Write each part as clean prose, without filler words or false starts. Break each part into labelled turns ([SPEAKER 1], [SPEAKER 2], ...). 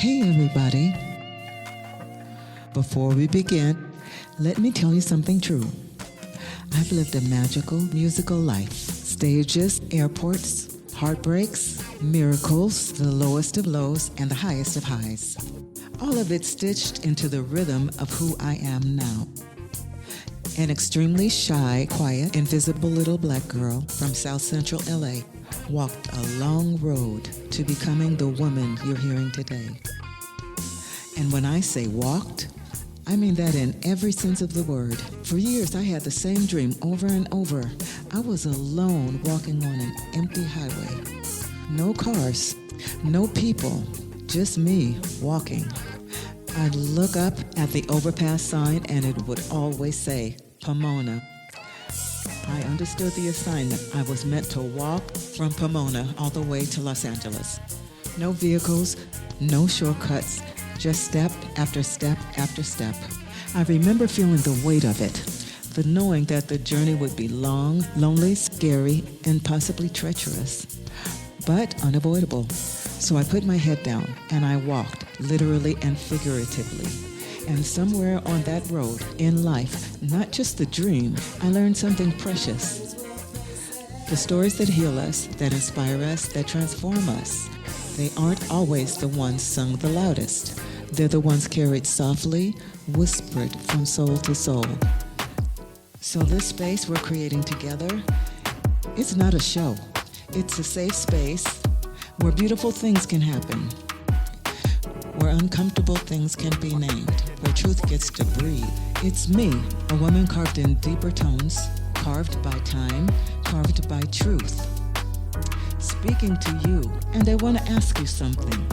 [SPEAKER 1] Hey everybody. Before we begin, let me tell you something true. I've lived a magical musical life. Stages, airports, heartbreaks, miracles, the lowest of lows and the highest of highs. All of it stitched into the rhythm of who I am now. An extremely shy, quiet, invisible little black girl from South Central LA walked a long road to becoming the woman you're hearing today. And when I say walked, I mean that in every sense of the word. For years, I had the same dream over and over. I was alone walking on an empty highway. No cars, no people, just me walking. I'd look up at the overpass sign and it would always say, Pomona. I understood the assignment. I was meant to walk from Pomona all the way to Los Angeles. No vehicles, no shortcuts, just step after step after step. I remember feeling the weight of it, the knowing that the journey would be long, lonely, scary, and possibly treacherous, but unavoidable. So I put my head down and I walked, literally and figuratively. And somewhere on that road, in life, not just the dream, I learned something precious. The stories that heal us, that inspire us, that transform us, they aren't always the ones sung the loudest. They're the ones carried softly, whispered from soul to soul. So this space we're creating together, it's not a show. It's a safe space where beautiful things can happen, where uncomfortable things can be named, where truth gets to breathe. It's me, a woman carved in deeper tones, carved by time, carved by truth, speaking to you. And I want to ask you something.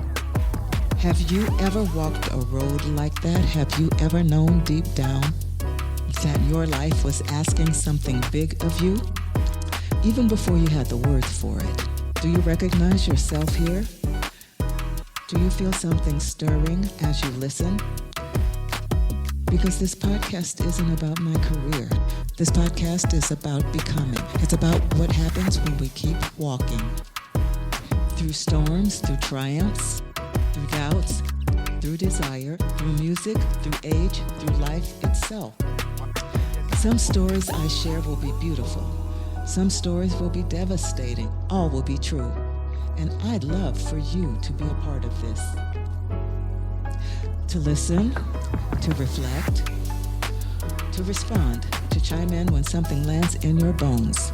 [SPEAKER 1] Have you ever walked a road like that? Have you ever known deep down that your life was asking something big of you? Even before you had the words for it. Do you recognize yourself here? Do you feel something stirring as you listen? Because this podcast isn't about my career. This podcast is about becoming. It's about what happens when we keep walking. Through storms, through triumphs, through doubts, through desire, through music, through age, through life itself. Some stories I share will be beautiful. Some stories will be devastating. All will be true. And I'd love for you to be a part of this. To listen, to reflect, to respond, to chime in when something lands in your bones.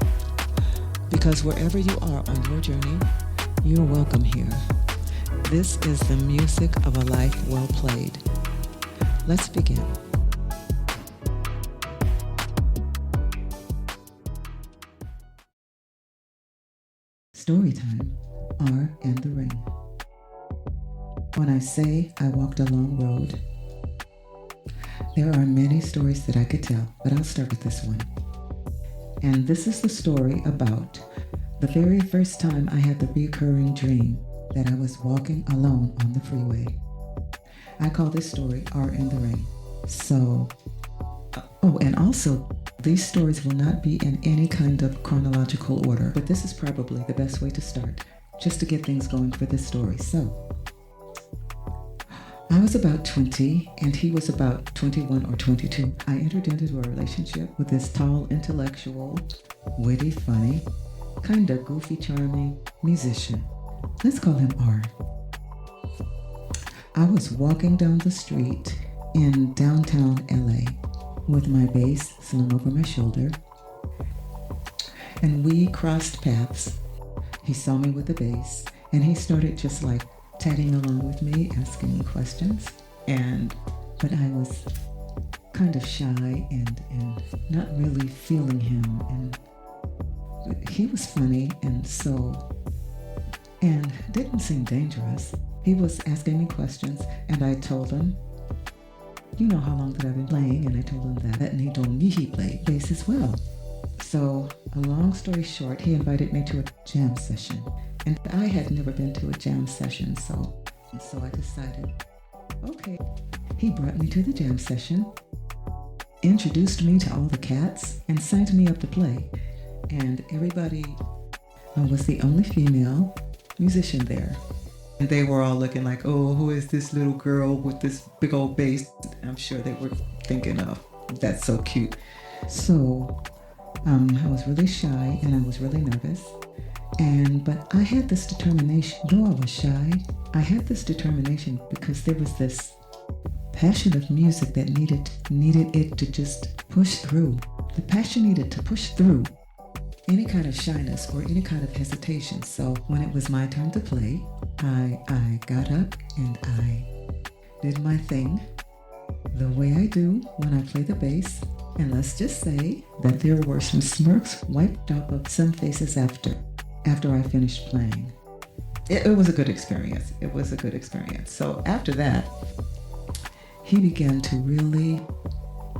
[SPEAKER 1] Because wherever you are on your journey, you're welcome here. This is the music of a life well played. Let's begin. Storytime, R and the Ring. When I say I walked a long road, there are many stories that I could tell, but I'll start with this one. And this is the story about the very first time I had the recurring dream that I was walking alone on the freeway. I call this story R and the Ring. So, and also, these stories will not be in any kind of chronological order, but this is probably the best way to start, just to get things going for this story. So, I was about 20 and he was about 21 or 22. I entered into a relationship with this tall, intellectual, witty, funny, kind of goofy, charming musician. Let's call him R. I was walking down the street in downtown LA with my bass slung over my shoulder, and we crossed paths. He saw me with the bass, and he started just like tagging along with me, asking me questions, but I was kind of shy and not really feeling him, and he was funny and didn't seem dangerous. He was asking me questions, and I told him, you know how long that I've been playing, and I told him that, and he told me he played bass as well. So, a long story short, he invited me to a jam session, and I had never been to a jam session, so I decided, okay. He brought me to the jam session, introduced me to all the cats, and signed me up to play, and everybody was the only female musician there. And they were all looking like, oh, who is this little girl with this big old bass? I'm sure they were thinking, oh, that's so cute. So I was really shy and I was really nervous. But I had this determination. Though I was shy, I had this determination because there was this passion of music that needed it to just push through. The passion needed to push through any kind of shyness or any kind of hesitation. So when it was my turn to play, I got up and I did my thing the way I do when I play the bass. And let's just say that there were some smirks wiped off of some faces after I finished playing. It was a good experience. It was a good experience. So after that, he began to really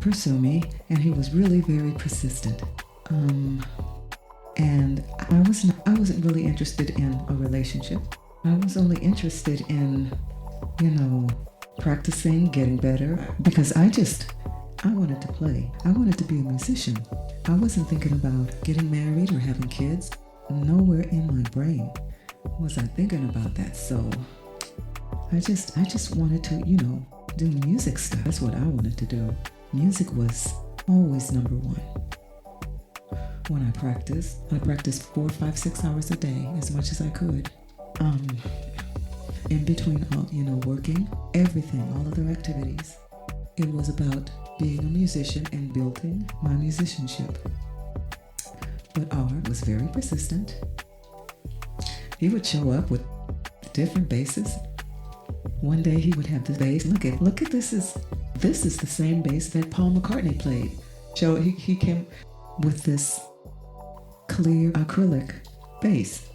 [SPEAKER 1] pursue me, and he was really very persistent. And I wasn't really interested in a relationship. I was only interested in, practicing, getting better, because I wanted to play. I wanted to be a musician. I wasn't thinking about getting married or having kids. Nowhere in my brain was I thinking about that. So I just wanted to, do music stuff. That's what I wanted to do. Music was always number one. When I practiced 4, 5, 6 hours a day, as much as I could. In between all, working, everything, all other activities. It was about being a musician and building my musicianship. But R was very persistent. He would show up with different basses. One day he would have this bass. Look at this is the same bass that Paul McCartney played. So he came with this clear acrylic bass.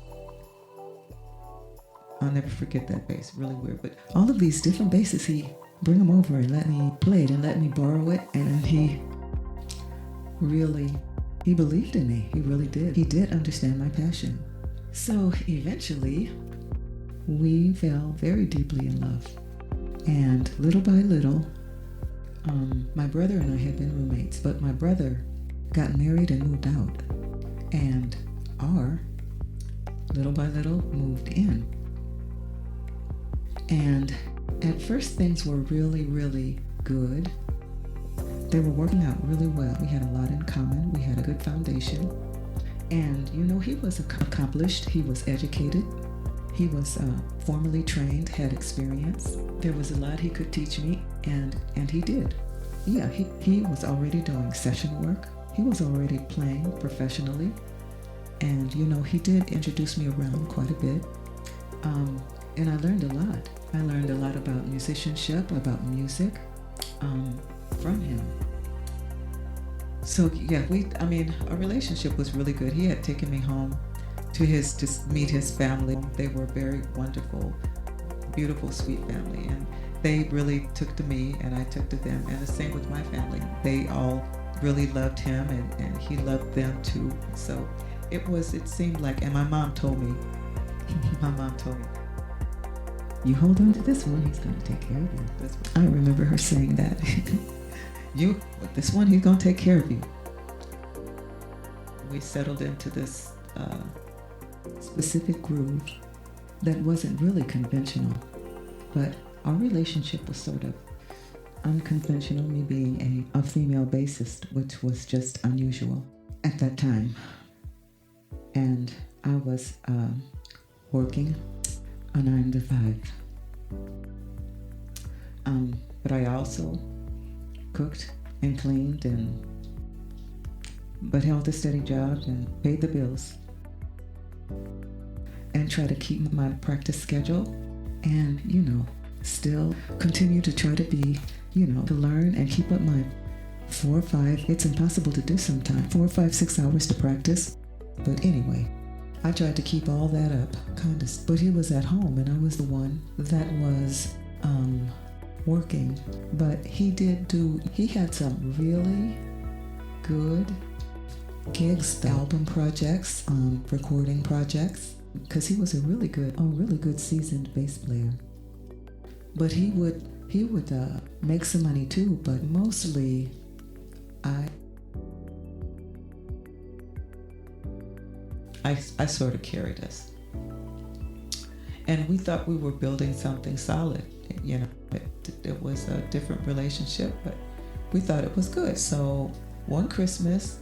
[SPEAKER 1] I'll never forget that bass. Really weird. But all of these different basses, he bring them over and let me play it and let me borrow it. And he believed in me. He really did. He did understand my passion. So eventually, we fell very deeply in love. And little by little, my brother and I had been roommates, but my brother got married and moved out. And R, little by little, moved in. And at first things were really, really good. They were working out really well. We had a lot in common. We had a good foundation. And, he was accomplished. He was educated. He was formally trained, had experience. There was a lot he could teach me, and he did. Yeah, he was already doing session work. He was already playing professionally. And, he did introduce me around quite a bit. And I learned a lot. I learned a lot about musicianship, about music, from him. So yeah, our relationship was really good. He had taken me home to meet his family. They were very wonderful, beautiful, sweet family, and they really took to me and I took to them, and the same with my family. They all really loved him and he loved them too. So it seemed like, and my mom told me, you hold on to this one, he's going to take care of you. I remember her saying that. This one, he's going to take care of you. We settled into this specific groove that wasn't really conventional, but our relationship was sort of unconventional, me being a female bassist, which was just unusual at that time. And I was working a 9 to 5. But I also cooked and cleaned but held a steady job and paid the bills and tried to keep my practice schedule and, still continue to try to be, to learn and keep up my 4 or 5, it's impossible to do sometimes, 4 or 5, 6 hours to practice. But anyway, I tried to keep all that up, but he was at home and I was the one that was working. But he had some really good gigs, album projects, recording projects, because he was a really good seasoned bass player. But he would make some money too, but mostly I sort of carried us. And we thought we were building something solid. You know, it was a different relationship, but we thought it was good. So one Christmas,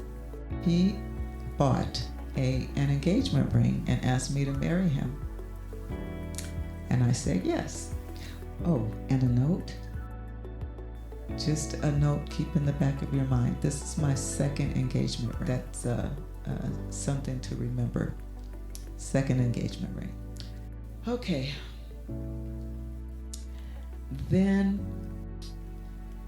[SPEAKER 1] he bought an engagement ring and asked me to marry him. And I said yes. Oh, and a note. Just a note, keep in the back of your mind. This is my second engagement ring. That's something to remember. Second engagement ring. Okay. Then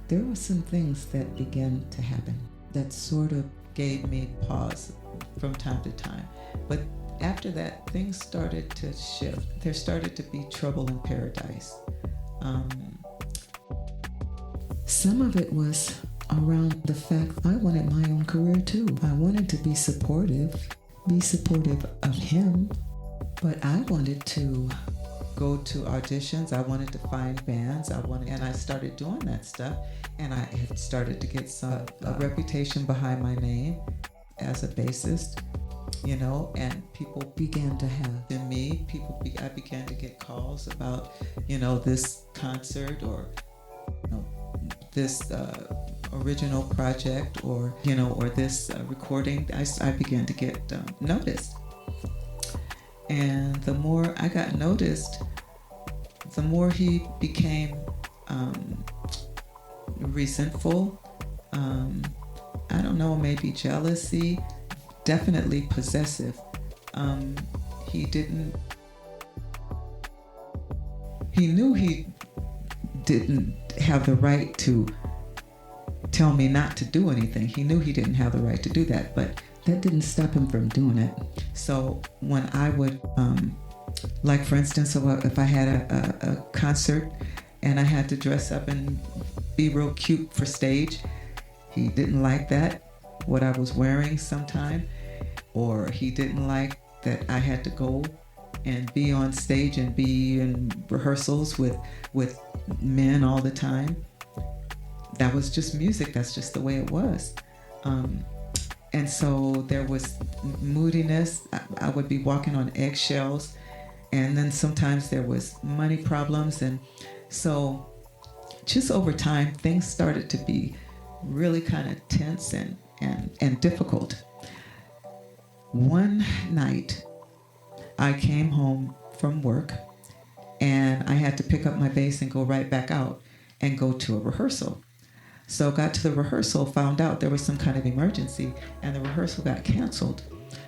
[SPEAKER 1] there were some things that began to happen that sort of gave me pause from time to time. But after that, things started to shift. There started to be trouble in paradise. Some of it was around the fact I wanted my own career too. I wanted to be supportive of him, but I wanted to go to auditions. I wanted to find bands. And I started doing that stuff. And I had started to get a reputation behind my name as a bassist, you know, and people began to have in me. I began to get calls about, you know, this concert or, you know, this original project or, you know, or this recording. I began to get noticed. And the more I got noticed, the more he became resentful. I don't know, maybe jealousy, definitely possessive. He knew he didn't have the right to tell me not to do anything. He knew he didn't have the right to do that, but that didn't stop him from doing it. So when I would, like for instance, if I had a concert and I had to dress up and be real cute for stage, he didn't like that, what I was wearing sometime, or he didn't like that I had to go and be on stage and be in rehearsals with men all the time. That was just music. That's just the way it was. And so there was moodiness. I would be walking on eggshells. And then sometimes there was money problems. And so just over time, things started to be really kind of tense and difficult. One night, I came home from work and I had to pick up my bass and go right back out and go to a rehearsal. So got to the rehearsal, found out there was some kind of emergency and the rehearsal got canceled.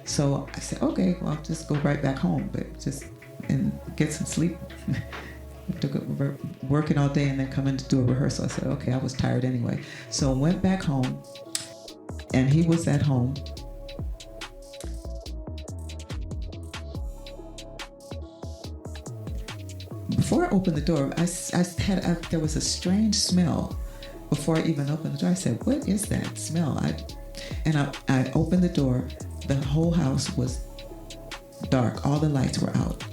[SPEAKER 1] So I said, okay, well, I'll just go right back home, but just and get some sleep. Working all day and then come in to do a rehearsal. I said, okay, I was tired anyway. So went back home and he was at home. Before I opened the door, there was a strange smell. Before I even opened the door, I said, what is that smell? I opened the door. The whole house was dark. All the lights were out.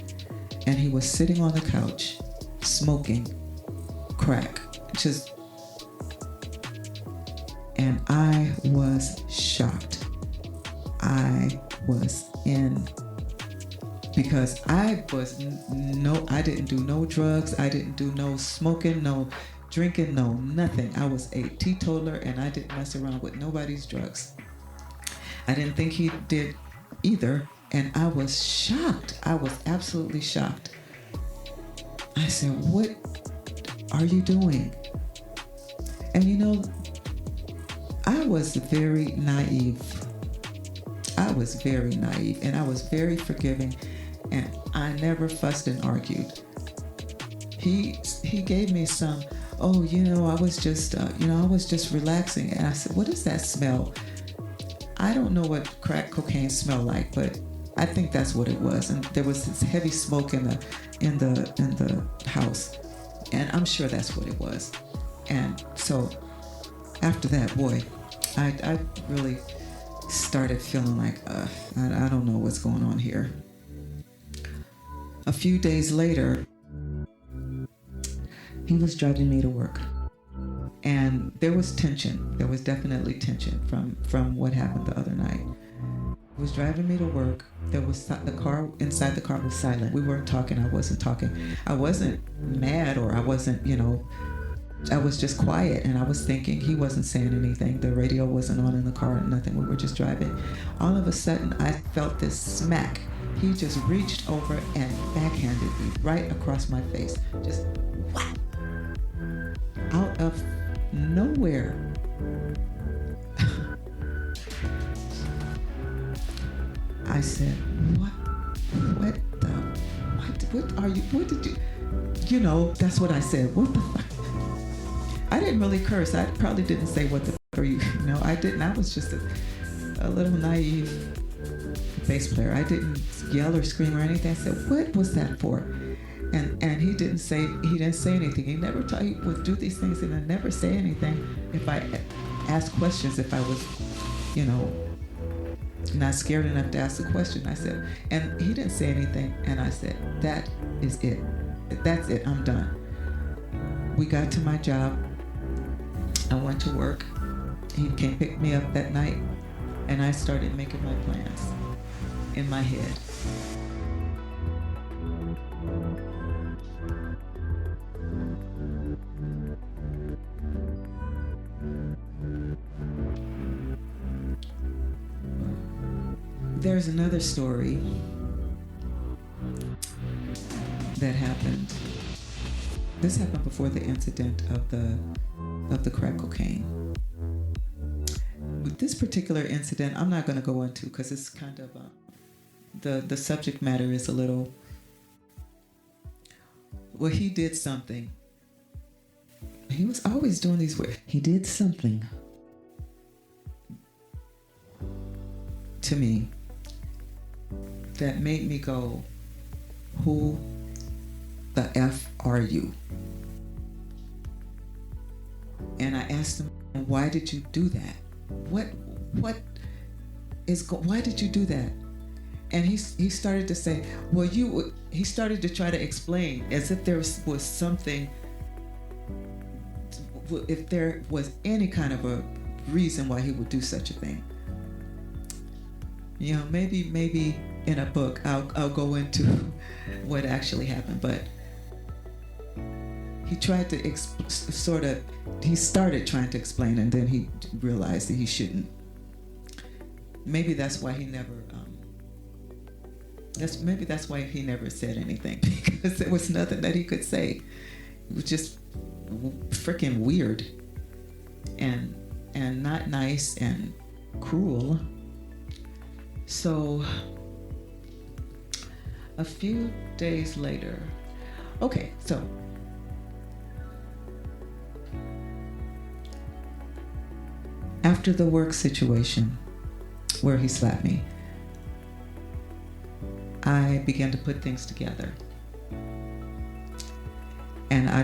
[SPEAKER 1] And he was sitting on the couch, smoking crack. And I was shocked. I was in, because I didn't do no drugs. I didn't do no smoking, no drinking, no nothing. I was a teetotaler and I didn't mess around with nobody's drugs. I didn't think he did either. And I was shocked. I was absolutely shocked. I said, what are you doing? And you know, I was very naive. I was very naive and I was very forgiving and I never fussed and argued. He gave me some, oh, you know, I was just relaxing. And I said, what is that smell? I don't know what crack cocaine smelled like, but I think that's what it was. And there was this heavy smoke in the house. And I'm sure that's what it was. And so after that, boy, I really started feeling like, I don't know what's going on here. A few days later, he was driving me to work. And there was tension. There was definitely tension from what happened the other night. He was driving me to work. There was the car inside the car was silent. We weren't talking. I wasn't talking. I wasn't mad or I wasn't, I was just quiet, and I was thinking. He wasn't saying anything. The radio wasn't on in the car, nothing. We were just driving. All of a sudden, I felt this smack. He just reached over and backhanded me right across my face. Just whack. Out of nowhere. I said, what are you, what did you, that's what I said. What the fuck? I didn't really curse. I probably didn't say what the fuck are you, I didn't. I was just a little naive bass player. I didn't yell or scream or anything. I said, what was that for? And he didn't say anything. He he would do these things and never say anything if I asked questions, if I was, not scared enough to ask the question. I said, and he didn't say anything, and I said, that is it. That's it, I'm done. We got to my job. I went to work. He came pick me up that night, and I started making my plans in my head. There's another story that happened. This happened before the incident of the crack cocaine. With this particular incident, I'm not going to go into because it's kind of the subject matter is a little. Well, he did something. He was always doing these weird. He did something to me that made me go, who the F are you? And I asked him, why did you do that? Why did you do that? And he started to say, well, he started to try to explain as if there was something, if there was any kind of a reason why he would do such a thing. Maybe in a book I'll go into what actually happened, but he tried to he started trying to explain, and then he realized that he shouldn't. Maybe that's why he never said anything, because there was nothing that he could say. It was just freaking weird and not nice and cruel. So a few days later, so after the work situation where he slapped me, I began to put things together. And I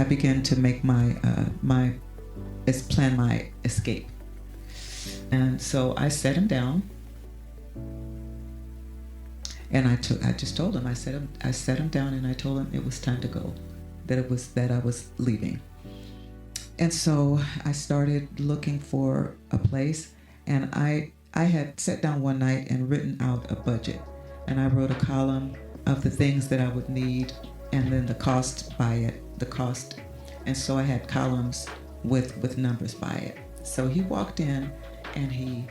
[SPEAKER 1] began to make plan my escape. And so I sat him down, and I just told him, I sat him down and I told him it was time to go, that I was leaving. And so I started looking for a place, and I had sat down one night and written out a budget, and I wrote a column of the things that I would need, and then the cost. And so I had columns with numbers by it. So he walked in and he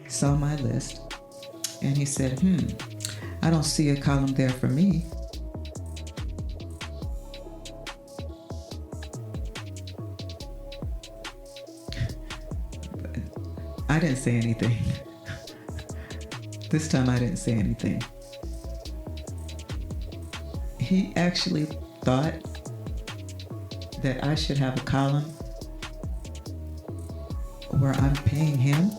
[SPEAKER 1] saw my list and he said, I don't see a column there for me. I didn't say anything. This time I didn't say anything. He actually thought that I should have a column where I'm paying him.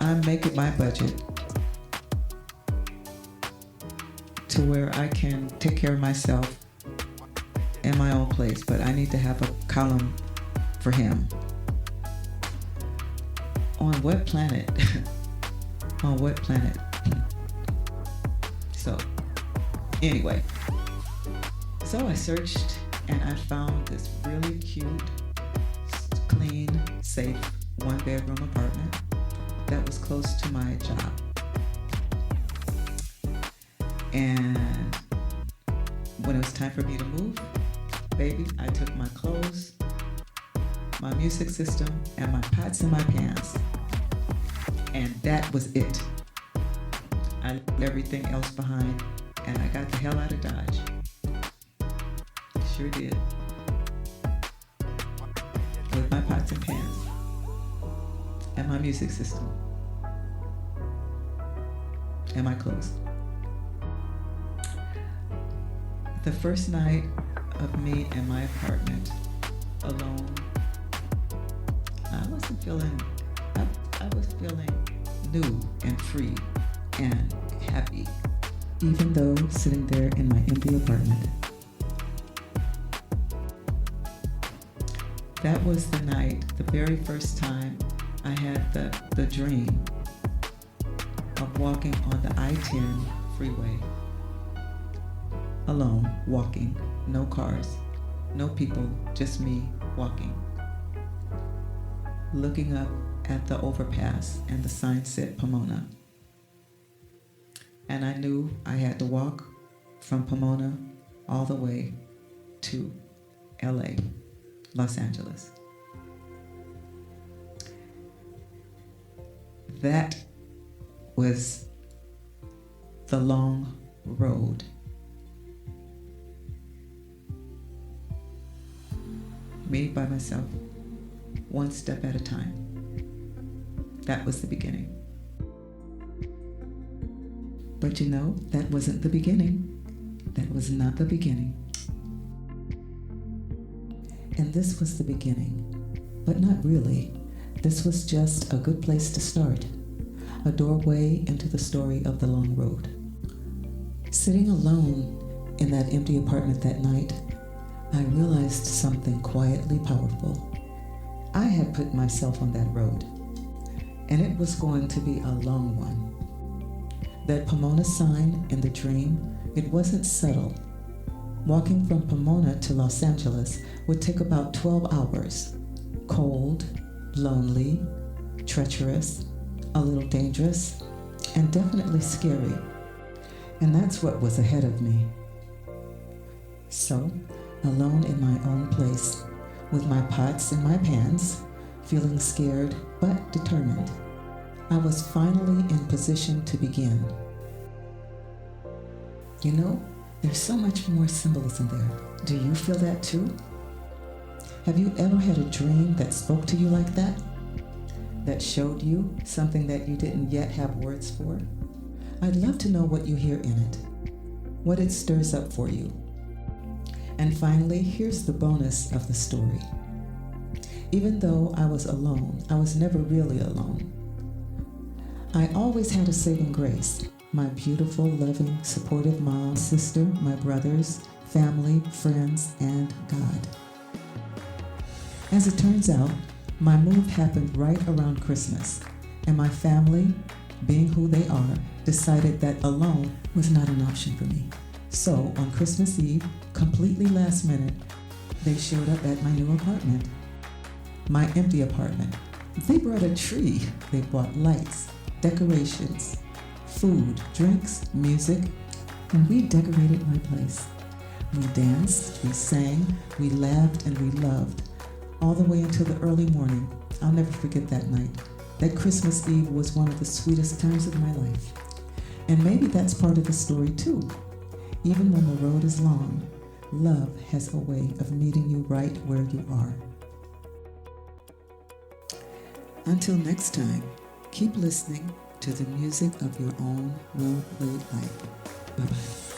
[SPEAKER 1] I'm making my budget to where I can take care of myself in my own place, but I need to have a column for him. On what planet? On what planet? So, anyway. So I searched and I found this really cute, clean, safe, 1-bedroom apartment that was close to my job. And when it was time for me to move, baby, I took my clothes, my music system, and my pots and my pans. And that was it. I left everything else behind, and I got the hell out of Dodge. Sure did. With my pots and pans and my music system and my clothes. The first night of me in my apartment alone, I was feeling new and free and happy, even though sitting there in my empty apartment. That was the night, the very first time I had the dream of walking on the I-10 freeway. Alone, walking, no cars, no people, just me walking. Looking up at the overpass and the sign said Pomona. And I knew I had to walk from Pomona all the way to LA, Los Angeles. That was the long road. Me by myself, one step at a time. That was the beginning. But you know, that wasn't the beginning. That was not the beginning. And this was the beginning, but not really. This was just a good place to start, a doorway into the story of the long road. Sitting alone in that empty apartment that night, I realized something quietly powerful. I had put myself on that road, and it was going to be a long one. That Pomona sign in the dream, it wasn't subtle. Walking from Pomona to Los Angeles would take about 12 hours. Cold, lonely, treacherous, a little dangerous, and definitely scary. And that's what was ahead of me. So, alone in my own place, with my pots and my pans, feeling scared but determined, I was finally in position to begin. You know, there's so much more symbolism there. Do you feel that too? Have you ever had a dream that spoke to you like that? That showed you something that you didn't yet have words for? I'd love to know what you hear in it, what it stirs up for you. And finally, here's the bonus of the story. Even though I was alone, I was never really alone. I always had a saving grace. My beautiful, loving, supportive mom, sister, my brothers, family, friends, and God. As it turns out, my move happened right around Christmas, and my family, being who they are, decided that alone was not an option for me. So on Christmas Eve, completely last minute, they showed up at my new apartment, my empty apartment. They brought a tree. They brought lights, decorations, food, drinks, music, and we decorated my place. We danced, we sang, we laughed, and we loved, all the way until the early morning. I'll never forget that night. That Christmas Eve was one of the sweetest times of my life. And maybe that's part of the story too. Even when the road is long, love has a way of meeting you right where you are. Until next time, keep listening to the music of your own well-played life. Bye-bye.